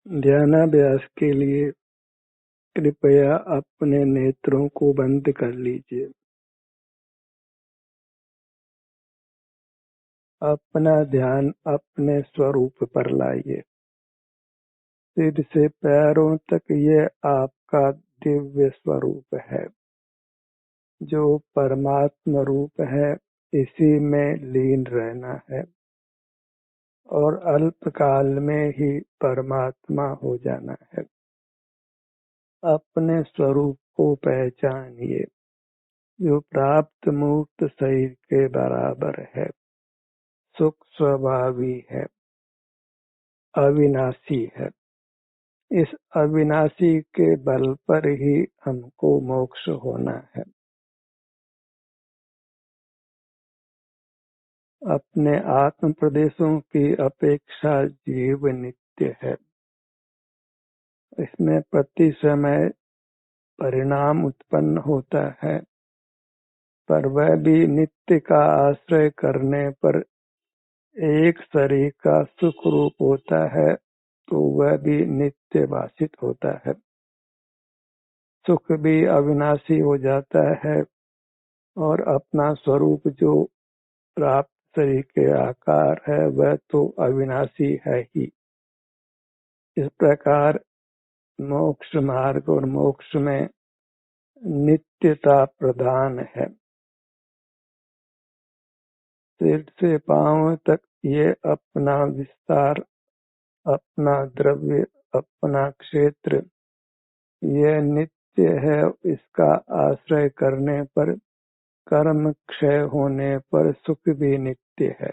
ध्यानाभ्यास के लिए कृपया अपने नेत्रों को बंद कर लीजिए। अपना ध्यान अपने स्वरूप पर लाइए। सिर से पैरों तक ये आपका दिव्य स्वरूप है, जो परमात्मा रूप है। इसी में लीन रहना है और अल्पकाल में ही परमात्मा हो जाना है। अपने स्वरूप को पहचानिए, जो प्राप्त मुक्त शरीर के बराबर है, सुख स्वभावी है, अविनाशी है। इस अविनाशी के बल पर ही हमको मोक्ष होना है। अपने आत्म प्रदेशों की अपेक्षा जीव नित्य है। इसमें प्रति समय परिणाम उत्पन्न होता है, पर वह भी नित्य का आश्रय करने पर एक शरीर का सुख रूप होता है, तो वह भी नित्य भाषित होता है। सुख भी अविनाशी हो जाता है और अपना स्वरूप जो प्राप्त शरीर के आकार है वह तो अविनाशी है ही। इस प्रकार मोक्ष मार्ग और मोक्ष में नित्यता प्रधान है। सिर से पांव तक ये अपना विस्तार, अपना द्रव्य, अपना क्षेत्र यह नित्य है। इसका आश्रय करने पर कर्म क्षय होने पर सुख भी नित्य है।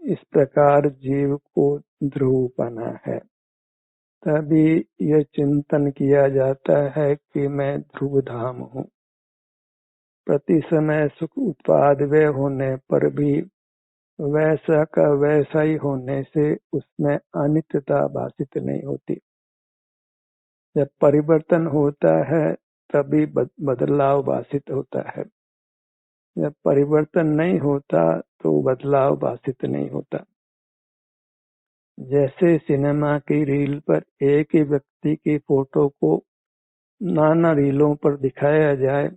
इस प्रकार जीव को ध्रुवपना है। तभी यह चिंतन किया जाता है कि मैं ध्रुव धाम हूँ। प्रति समय सुख उत्पादव्य होने पर भी वैसा का वैसा ही होने से उसमें अनित्यता भाषित नहीं होती। जब परिवर्तन होता है तभी बदलाव भाषित होता है। जब परिवर्तन नहीं होता तो बदलाव भाषित नहीं होता। जैसे सिनेमा की रील पर एक ही व्यक्ति की फोटो को नाना रीलों पर दिखाया जाए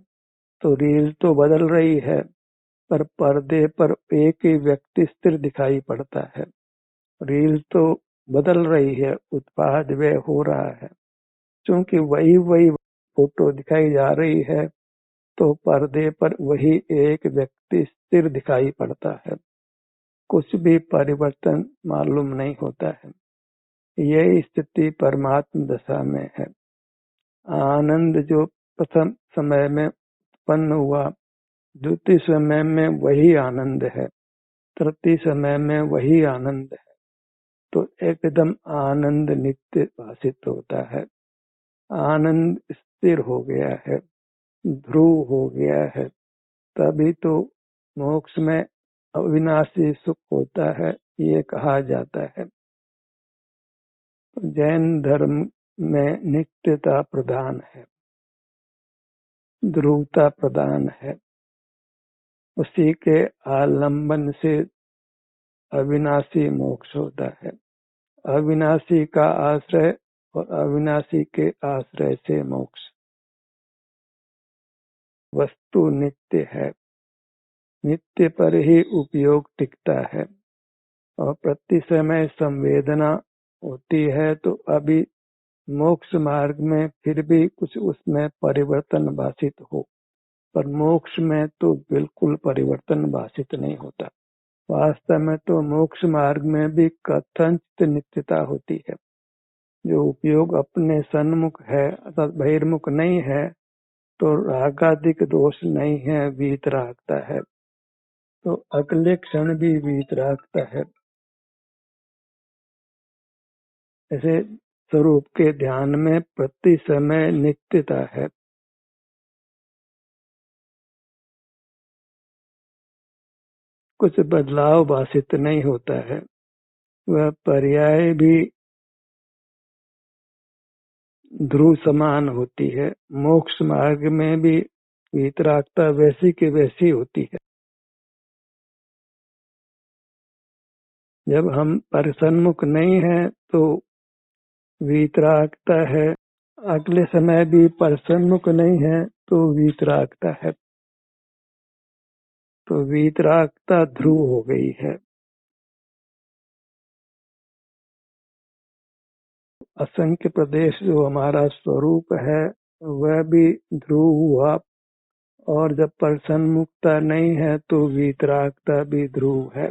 तो रील तो बदल रही है, पर पर्दे पर एक ही व्यक्ति स्थिर दिखाई पड़ता है। रील तो बदल रही है, उत्पाद व्यय हो रहा है। क्योंकि वही फोटो दिखाई जा रही है तो पर्दे पर वही एक व्यक्ति स्थिर दिखाई पड़ता है। कुछ भी परिवर्तन मालूम नहीं होता है। यही स्थिति परमात्म दशा में है। आनंद जो प्रथम समय में उत्पन्न हुआ, द्वितीय समय में वही आनंद है, तृतीय समय में वही आनंद है, तो एकदम आनंद नित्य भाषित होता है। आनंद स्थिर हो गया है, ध्रुव हो गया है। तभी तो मोक्ष में अविनाशी सुख होता है, ये कहा जाता है। जैन धर्म में नित्यता प्रधान है, ध्रुवता प्रधान है। उसी के आलंबन से अविनाशी मोक्ष होता है। अविनाशी का आश्रय और अविनाशी के आश्रय से मोक्ष। वस्तु नित्य है, नित्य पर ही उपयोग टिकता है और प्रति समय संवेदना होती है। तो अभी मोक्ष मार्ग में फिर भी कुछ उसमें परिवर्तन भाषित हो, पर मोक्ष में तो बिल्कुल परिवर्तन भाषित नहीं होता। वास्तव में तो मोक्ष मार्ग में भी कथनचित नित्यता होती है। जो उपयोग अपने सन्मुख है अर्थात बहिर्मुख नहीं है, तो रागादिक दोष नहीं है, वीतरागता है, तो अगले क्षण भी वीतरागता है। ऐसे स्वरूप के ध्यान में प्रति समय नित्यता है। कुछ बदलाव भाषित नहीं होता है। वह पर्याय भी ध्रुव समान होती है। मोक्ष मार्ग में भी वीतरागता वैसी की वैसी होती है। जब हम परिसन्मुख नहीं हैं तो वीतरागता है, अगले समय भी परिसन्मुख नहीं है तो वीतरागता है। तो वीतरागता ध्रुव हो गई है। असंख्य प्रदेश जो हमारा स्वरूप है वह भी ध्रुव हुआ, और जब परिसन्मुखता नहीं है तो वीतरागता भी ध्रुव है।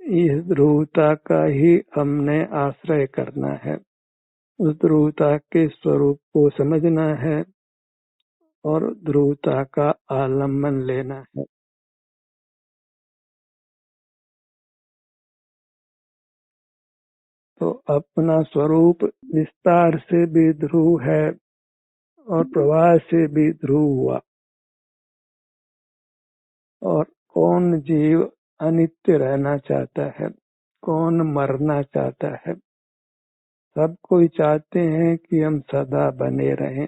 इस ध्रुवता का ही हमने आश्रय करना है, उस ध्रुवता के स्वरूप को समझना है और ध्रुवता का आलम्बन लेना है। तो अपना स्वरूप विस्तार से भी ध्रुव है और प्रवाह से भी ध्रुव हुआ। और कौन जीव अनित्य रहना चाहता है, कौन मरना चाहता है? सब कोई चाहते हैं कि हम सदा बने रहें,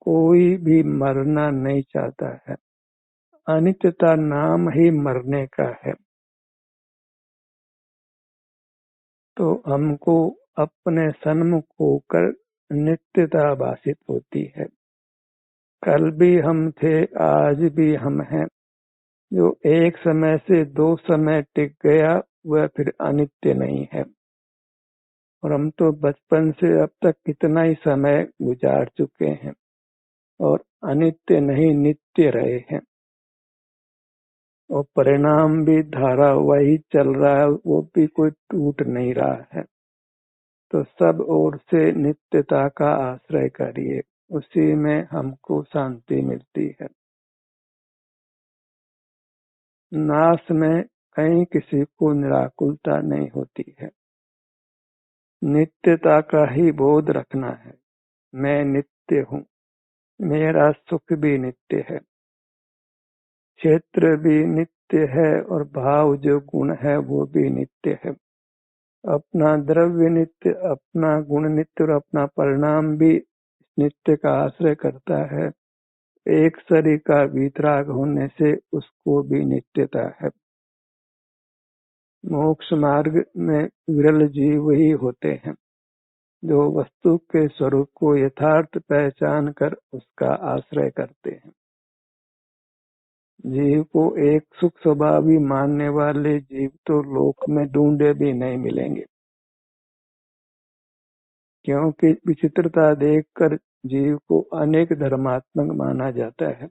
कोई भी मरना नहीं चाहता है। अनित्यता नाम ही मरने का है। तो हमको अपने सन्मुख होकर नित्यता भाषित होती है। कल भी हम थे, आज भी हम हैं। जो एक समय से दो समय टिक गया वह फिर अनित्य नहीं है। और हम तो बचपन से अब तक कितना ही समय गुजार चुके हैं और अनित्य नहीं नित्य रहे हैं। और परिणाम भी धारा वही चल रहा है, वो भी कोई टूट नहीं रहा है। तो सब ओर से नित्यता का आश्रय करिए, उसी में हमको शांति मिलती है। नाश में कहीं किसी को निराकुलता नहीं होती है। नित्यता का ही बोध रखना है। मैं नित्य हूँ, मेरा सुख भी नित्य है, क्षेत्र भी नित्य है और भाव जो गुण है वो भी नित्य है। अपना द्रव्य नित्य, अपना गुण नित्य और अपना परिणाम भी नित्य का आश्रय करता है। एक शरीर का वीतराग होने से उसको भी नित्यता है। मोक्ष मार्ग में विरल जीव ही होते हैं जो वस्तु के स्वरूप को यथार्थ पहचान कर उसका आश्रय करते हैं। जीव को एक सुख स्वभावी मानने वाले जीव तो लोक में ढूंढे भी नहीं मिलेंगे, क्योंकि विचित्रता देखकर जीव को अनेक धर्मात्मक माना जाता है।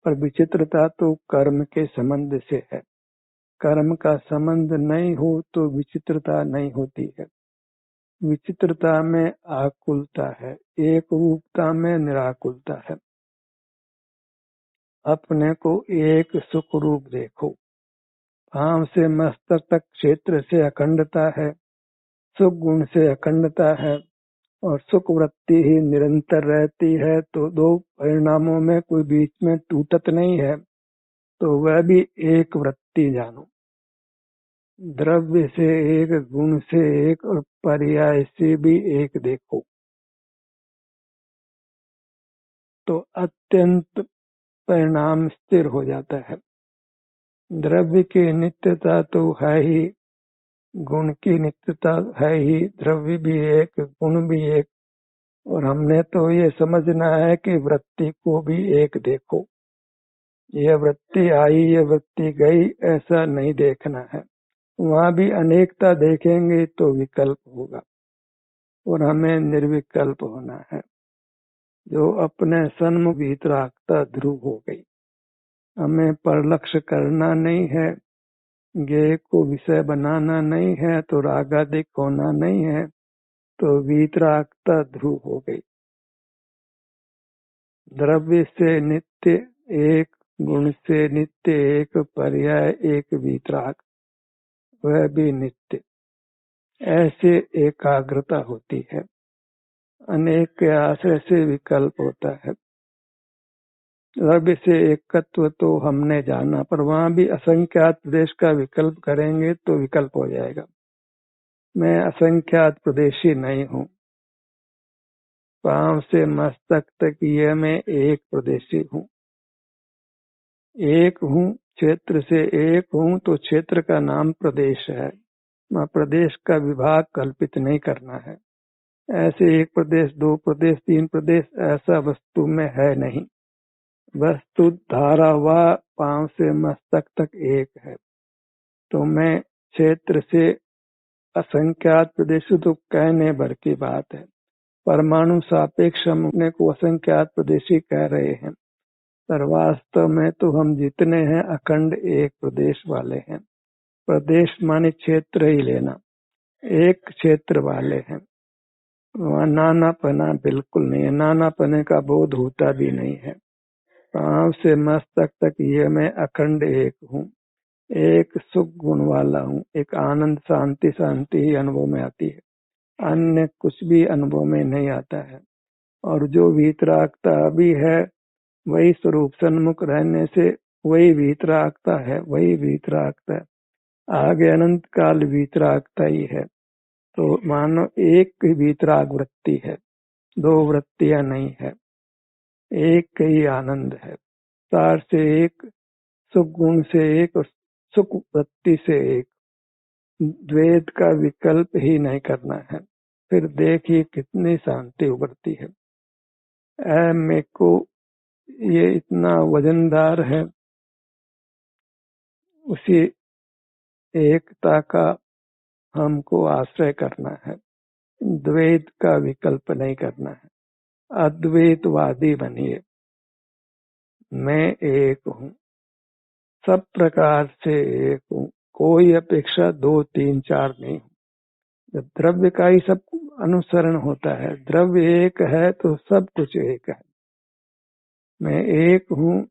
पर विचित्रता तो कर्म के संबंध से है। कर्म का संबंध नहीं हो तो विचित्रता नहीं होती है। विचित्रता में आकुलता है, एक रूपता में निराकुलता है। अपने को एक सुख रूप देखो। पांव से मस्तक तक क्षेत्र से अखंडता है, सुख गुण से अखंडता है और सुख वृत्ति ही निरंतर रहती है। तो दो परिणामों में कोई बीच में टूटत नहीं है, तो वह भी एक वृत्ति जानो। द्रव्य से एक, गुण से एक और पर्याय से भी एक देखो तो अत्यंत परिणाम स्थिर हो जाता है। द्रव्य की नित्यता तो है ही, गुण की नित्यता है ही, द्रव्य भी एक, गुण भी एक। और हमने तो ये समझना है कि वृत्ति को भी एक देखो। यह वृत्ति आई, यह वृत्ति गई, ऐसा नहीं देखना है। वहां भी अनेकता देखेंगे तो विकल्प होगा और हमें निर्विकल्प होना है। जो अपने सन्मुख वीतरागता ध्रुव हो गई। हमें परलक्ष्य करना नहीं है, ज्ञेय को विषय बनाना नहीं है, तो रागादिक होना नहीं है, तो वीतरागता ध्रुव हो गई। द्रव्य से नित्य एक, गुण से नित्य एक, पर्याय एक, वीतराग वह भी नित्य। ऐसे एकाग्रता होती है। अनेक के आश्रय से विकल्प होता है। द्रव्य से एकत्व तो हमने जाना, पर वहां भी असंख्यात प्रदेश का विकल्प करेंगे तो विकल्प हो जाएगा। मैं असंख्यात प्रदेशी नहीं हूँ। पांव से मस्तक तक ये मैं एक प्रदेशी हूँ। एक हूँ, क्षेत्र से एक हूँ तो क्षेत्र का नाम प्रदेश है। मैं प्रदेश का विभाग कल्पित नहीं करना है। ऐसे एक प्रदेश, दो प्रदेश, तीन प्रदेश ऐसा वस्तु में है नहीं। वस्तु धारा व पांव से मस्तक तक एक है। तो मैं क्षेत्र से असंख्यात प्रदेश तो कहने भर की बात है। परमाणु सापेक्ष हम अपने को असंख्यात प्रदेशी कह रहे हैं, पर वास्तव में तो हम जितने हैं अखंड एक प्रदेश वाले हैं। प्रदेश माने क्षेत्र ही लेना, एक क्षेत्र वाले हैं। वहाँ नाना पना बिल्कुल नहीं है, नाना पने का बोध होता भी नहीं है। पांव से मस्तक तक ये मैं अखंड एक हूँ, एक सुख गुण वाला हूँ, एक आनंद शांति शांति ही अनुभव में आती है, अन्य कुछ भी अनुभव में नहीं आता है। और जो वीतरागता अभी है वही स्वरूप सन्मुख रहने से वही वीतरागता है, वही वीतरागता है। आगे अनंत काल वीतरागता ही है। तो मानो एक ही वीतराग वृत्ति है, दो वृत्तियां नहीं है, एक ही आनंद है। सार से एक, सुख गुण से एक और सुख वृत्ति से एक। द्वैत का विकल्प ही नहीं करना है। फिर देखिए कितनी शांति उभरती है। मेरे को ये इतना वजनदार है, उसी एकता का हमको आश्रय करना है। द्वैत का विकल्प नहीं करना है। अद्वैतवादी बनिए। मैं एक हूँ, सब प्रकार से एक हूँ, कोई अपेक्षा दो तीन चार नहीं हूँ। जब द्रव्य का ही सब अनुसरण होता है, द्रव्य एक है तो सब कुछ एक है। मैं एक हूँ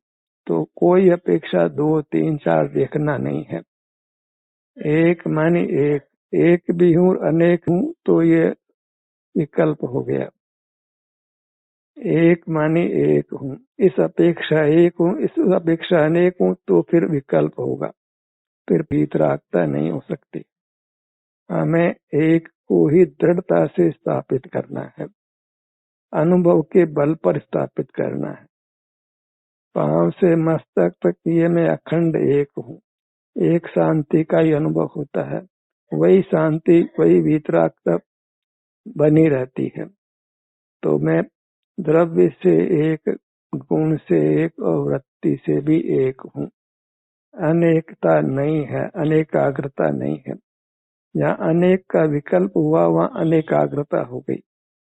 तो कोई अपेक्षा दो तीन चार देखना नहीं है। एक मानी एक, एक भी हूँ अनेक हूँ तो ये विकल्प हो गया। एक मानी एक हूँ, इस अपेक्षा एक हूँ, इस अपेक्षा अनेक हूँ तो फिर विकल्प होगा, फिर वीतरागता नहीं हो सकती। हमें एक को ही दृढ़ता से स्थापित करना है, अनुभव के बल पर स्थापित करना है। पांव से मस्तक तक ये मैं अखंड एक हूँ, एक शांति का ही अनुभव होता है। वही शांति, वही वीतरागता बनी रहती है। तो मैं द्रव्य से एक, गुण से एक और वृत्ति से भी एक हूँ। अनेकता नहीं है, अनेकाग्रता नहीं है। जहाँ अनेक का विकल्प हुआ वहाँ अनेकाग्रता हो गई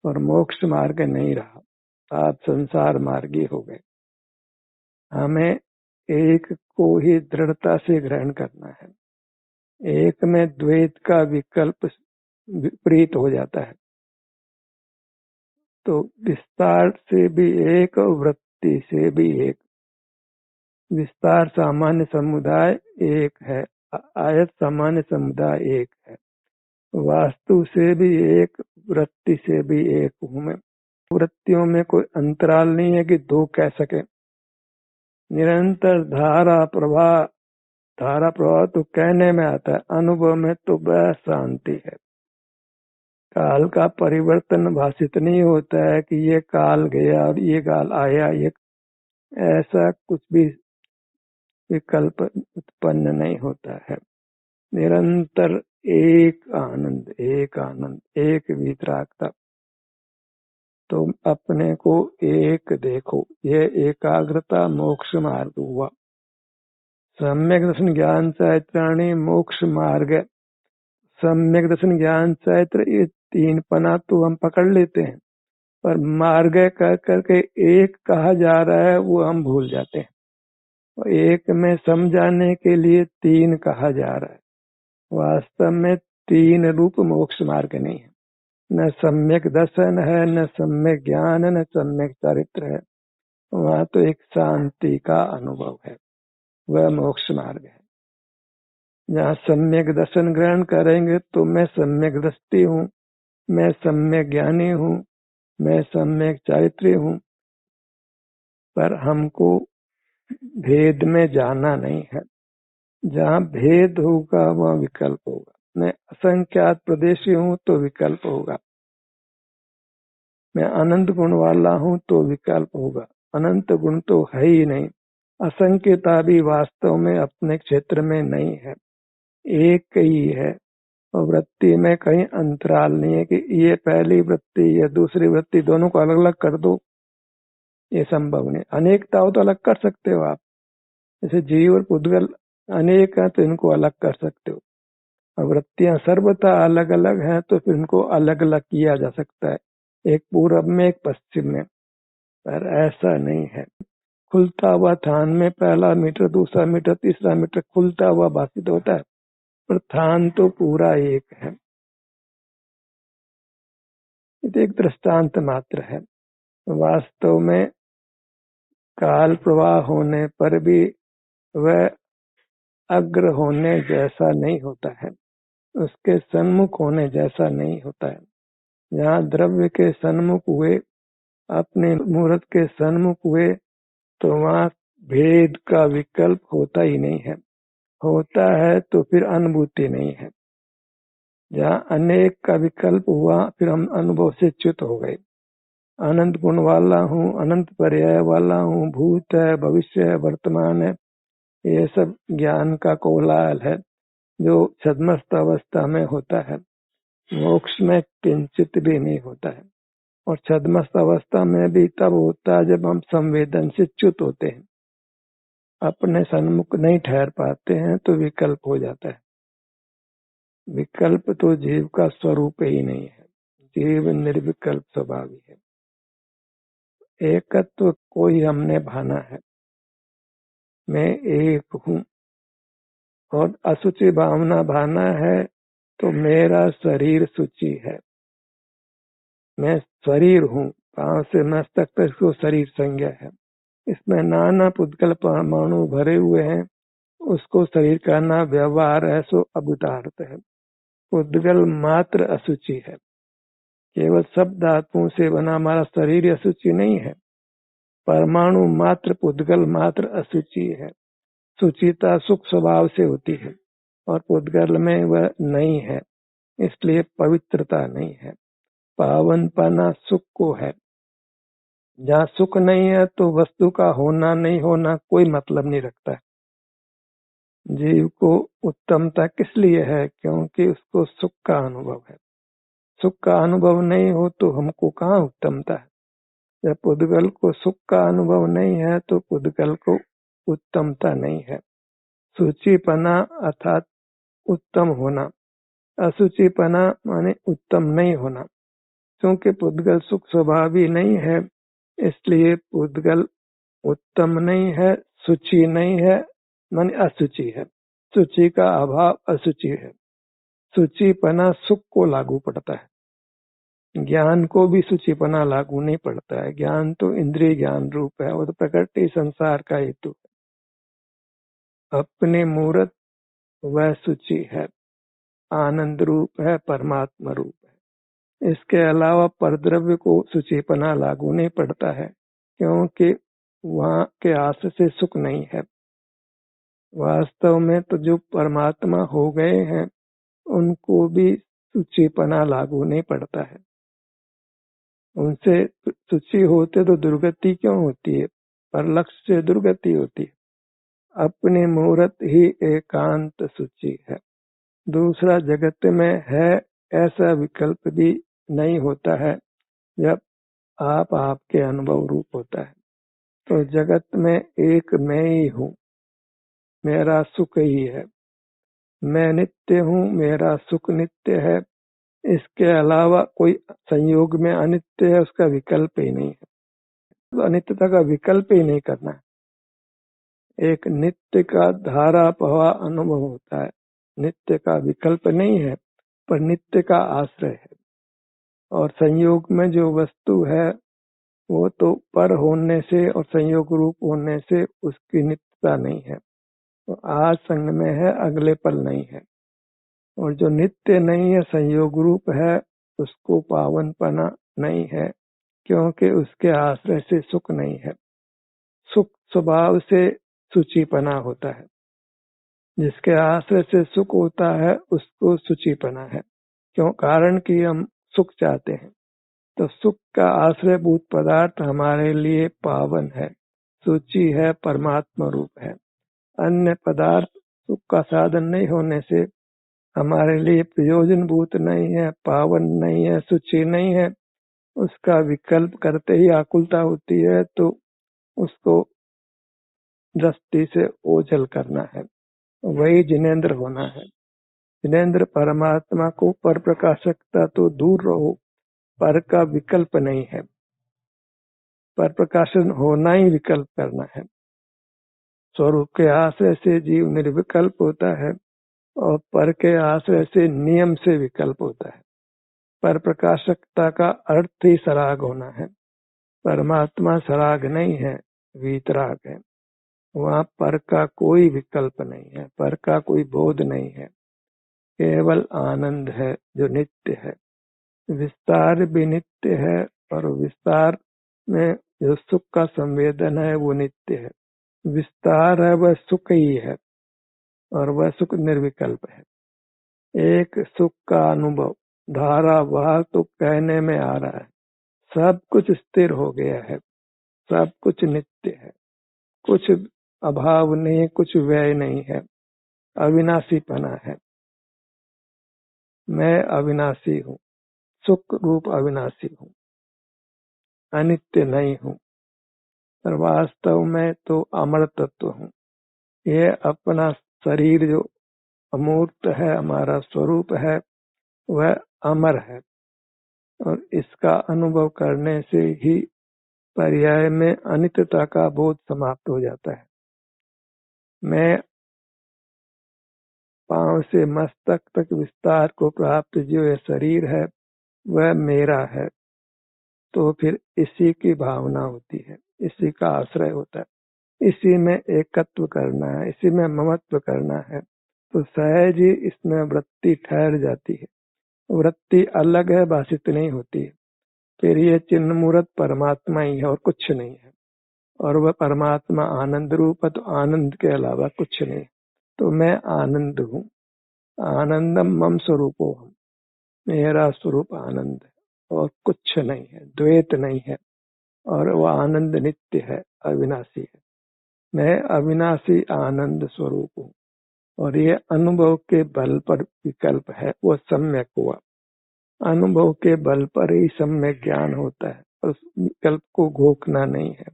और मोक्ष मार्ग नहीं रहा, आप संसार मार्गी हो गए। हमें एक को ही दृढ़ता से ग्रहण करना है। एक में द्वैत का विकल्प विपरीत हो जाता है। तो विस्तार से भी एक और वृत्ति से भी एक। विस्तार सामान्य समुदाय एक है, आयत सामान्य समुदाय एक है। वास्तु से भी एक, वृत्ति से भी एक हूँ मैं। वृत्तियों में कोई अंतराल नहीं है कि दो कह सके। निरंतर धारा प्रवाह, धारा प्रवाह तो कहने में आता है, अनुभव में तो बस शांति है। काल का परिवर्तन भाषित नहीं होता है कि ये काल गया और ये काल आया, ये ऐसा कुछ भी विकल्प उत्पन्न नहीं होता है। निरंतर एक आनंद, एक आनंद, एक वीतरागता। तो अपने को एक देखो, ये एकाग्रता मोक्ष मार्ग हुआ। सम्यक दर्शन ज्ञान चैत्राणी मोक्ष मार्ग। सम्यक दर्शन ज्ञान चैत्र, ये तीन पना तो हम पकड़ लेते हैं, पर मार्ग कह करके एक कहा जा रहा है वो हम भूल जाते हैं। और एक में समझाने के लिए तीन कहा जा रहा है। वास्तव में तीन रूप मोक्ष मार्ग नहीं है। न सम्यक दर्शन है, न सम्यक ज्ञान है, न सम्यक चरित्र है। वहाँ तो एक शांति का अनुभव है, वह मोक्ष मार्ग है। जहाँ सम्यक दर्शन ग्रहण करेंगे तो मैं सम्यक दृष्टि हूँ, मैं सम्यक ज्ञानी हूँ, मैं सम्यक चारित्री हूँ, पर हमको भेद में जाना नहीं है। जहाँ भेद होगा वहाँ विकल्प होगा। मैं असंख्यात प्रदेशी हूँ तो विकल्प होगा। मैं अनंत गुण वाला हूँ तो विकल्प होगा। अनंत गुण तो है ही नहीं, असंख्यता भी वास्तव में अपने क्षेत्र में नहीं है, एक ही है। और वृत्ति में कहीं अंतराल नहीं है कि ये पहली वृत्ति या दूसरी वृत्ति दोनों को अलग अलग कर दो, ये संभव नहीं। अनेकता हो तो अलग कर सकते हो आप, जैसे जीव और पुद्गल अनेक है तो इनको अलग कर सकते हो। और वृत्तियां सर्वथा अलग अलग हैं तो फिर इनको अलग अलग किया जा सकता है, एक पूरब में एक पश्चिम में, पर ऐसा नहीं है। खुलता हुआ थान में पहला मीटर, दूसरा मीटर, तीसरा मीटर खुलता हुआ भाषित होता है, पर थान तो पूरा एक है। ये एक दृष्टांत मात्र है। वास्तव में काल प्रवाह होने पर भी वह अग्र होने जैसा नहीं होता है, उसके सन्मुख होने जैसा नहीं होता है। जहाँ द्रव्य के सन्मुख हुए, अपने मूर्त के सन्मुख हुए, तो वहाँ भेद का विकल्प होता ही नहीं है। होता है तो फिर अनुभूति नहीं है। जहाँ अनेक का विकल्प हुआ, फिर हम अनुभव से च्युत हो गए। अनंत गुण वाला हूँ, अनंत पर्याय वाला हूँ, भूत है, भविष्य है, वर्तमान है, ये सब ज्ञान का कोलाहल है जो छद्मस्त अवस्था में होता है। मोक्ष में किंचित भी नहीं होता है, और छद्मस्त अवस्था में भी तब होता है जब हम संवेदन से च्युत होते हैं, अपने सन्मुख नहीं ठहर पाते हैं, तो विकल्प हो जाता है। विकल्प तो जीव का स्वरूप ही नहीं है, जीव निर्विकल्प स्वभावी है। एकत्व को ही हमने भाना है, मैं एक हूँ, और असुचि भावना भाना है तो मेरा शरीर सूची है, मैं शरीर हूँ, पांव से मस्तक तक इसको शरीर संज्ञा है। इसमें नाना पुद्गल परमाणु भरे हुए हैं, उसको शरीर का ना व्यवहार है, सो अभूतार्थ है। पुद्गल मात्र असुचि है, केवल शब्द धातुओं से बना हमारा शरीर असुचि नहीं है। परमाणु मात्र, पुद्गल मात्र असुचि है। सुचिता सुख स्वभाव से होती है, और पुद्गल में वह नहीं है, इसलिए पवित्रता नहीं है। पावनपना सुख को है। जहाँ सुख नहीं है तो वस्तु का होना नहीं होना कोई मतलब नहीं रखता है। जीव को उत्तमता किस लिए है? क्योंकि उसको सुख का अनुभव है। सुख का अनुभव नहीं हो तो हमको कहाँ उत्तमता है। जब पुद्गल को सुख का अनुभव नहीं है तो पुद्गल को उत्तमता नहीं है। सूचीपना अर्थात उत्तम होना, असुचिपना माने उत्तम नहीं होना। क्योंकि पुद्गल सुख स्वभावी नहीं है, इसलिए पुद्गल उत्तम नहीं है, सूची नहीं है, माने असुचि है। सूची का अभाव असुचि है। सूचीपना सुख को लागू पड़ता है, ज्ञान को भी सूचीपना लागू नहीं पड़ता है। ज्ञान तो इंद्रिय ज्ञान रूप है, वो तो प्रकृति संसार का हेतु है। अपने मूर्त वह सूची है, आनंद रूप है, परमात्मा रूप है। इसके अलावा परद्रव्य को सूचीपना लागू नहीं पड़ता है, क्योंकि वहाँ के आश्रय से सुख नहीं है। वास्तव में तो जो परमात्मा हो गए हैं उनको भी सूचीपना लागू नहीं पड़ता है। उनसे सूची होते तो दुर्गति क्यों होती है? पर लक्ष्य से दुर्गति होती है। अपनी मूर्त ही एकांत सूची है। दूसरा जगत में है ऐसा विकल्प भी नहीं होता है। जब आप आपके अनुभव रूप होता है तो जगत में एक मैं ही हूँ, मेरा सुख ही है। मैं नित्य हूँ, मेरा सुख नित्य है। इसके अलावा कोई संयोग में अनित्य है, उसका विकल्प ही नहीं है। तो अनित्यता का विकल्प ही नहीं करना है। एक नित्य का धारा प्रवाह अनुभव होता है, नित्य का विकल्प नहीं है, पर नित्य का आश्रय है। और संयोग में जो वस्तु है वो तो पर होने से और संयोग रूप होने से उसकी नित्यता नहीं है। तो आज संग में है, अगले पल नहीं है। और जो नित्य नहीं है, संयोग रूप है, उसको पावनपना नहीं है, क्योंकि उसके आश्रय से सुख नहीं है। सुख स्वभाव से सूचीपना होता है, जिसके आश्रय से सुख होता है उसको सूचीपना है। क्यों? कारण कि हम सुख चाहते हैं, तो सुख का आश्रयभूत पदार्थ हमारे लिए पावन है, सूची है, परमात्मा रूप है। अन्य पदार्थ सुख का साधन नहीं होने से हमारे लिए प्रयोजनभूत नहीं है, पावन नहीं है, सूची नहीं है। उसका विकल्प करते ही आकुलता होती है, तो उसको दृष्टि से ओझल करना है, वही जिनेंद्र होना है। जिनेंद्र परमात्मा को पर प्रकाशकता तो दूर रहो, पर का विकल्प नहीं है। पर प्रकाशन होना ही विकल्प करना है। स्वरूप के आश्रय से जीव निर्विकल्प होता है और पर के आश्रय से नियम से विकल्प होता है। पर प्रकाशकता का अर्थ ही सराग होना है। परमात्मा सराग नहीं है, वीतराग है। वहाँ पर का कोई विकल्प नहीं है, पर का कोई बोध नहीं है, केवल आनंद है जो नित्य है। विस्तार भी नित्य है और विस्तार में जो सुख का संवेदन है वो नित्य है। विस्तार है वह सुख ही है और वह सुख निर्विकल्प है। एक सुख का अनुभव धारावाह तो कहने में आ रहा है। सब कुछ स्थिर हो गया है, सब कुछ नित्य है, कुछ अभाव नहीं, कुछ व्यय नहीं है, अविनाशीपना है। मैं अविनाशी हूँ, सुख रूप अविनाशी हूँ, अनित्य नहीं हूँ, पर वास्तव में तो अमर तत्व हूँ। यह अपना शरीर जो अमूर्त है, हमारा स्वरूप है, वह अमर है और इसका अनुभव करने से ही पर्याय में अनित्यता का बोध समाप्त हो जाता है। मैं पांव से मस्तक तक विस्तार को प्राप्त जो यह शरीर है वह मेरा है, तो फिर इसी की भावना होती है, इसी का आश्रय होता है, इसी में एकत्व करना है, इसी में ममत्व करना है, तो सहज ही इसमें वृत्ति ठहर जाती है। वृत्ति अलग है, भाषित नहीं होती है। फिर ये चिन्ह मूर्त परमात्मा ही है और कुछ नहीं है, और वह परमात्मा आनंद रूप है, तो आनंद के अलावा कुछ नहीं। तो मैं आनंद हूँ, आनंदम मम स्वरूपो हम, मेरा स्वरूप आनंद है और कुछ नहीं है, द्वैत नहीं है, और वह आनंद नित्य है, अविनाशी है। मैं अविनाशी आनंद स्वरूप हूँ और ये अनुभव के बल पर विकल्प है, वो सम्यक हुआ। अनुभव के बल पर ही सम्यक ज्ञान होता है, उस विकल्प को घोखना नहीं है।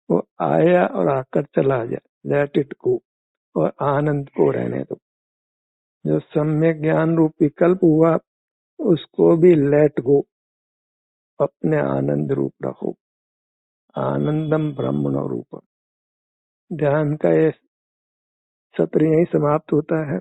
वो आया और आकर चला जाए, लेट इट गो, और आनंद को रहने दो। जो सम्यक ज्ञान रूप विकल्प हुआ उसको भी लेट गो, अपने आनंद रूप रखो। आनंदम ब्रह्मणो रूपम। ध्यान का ये सत्र यही समाप्त होता है।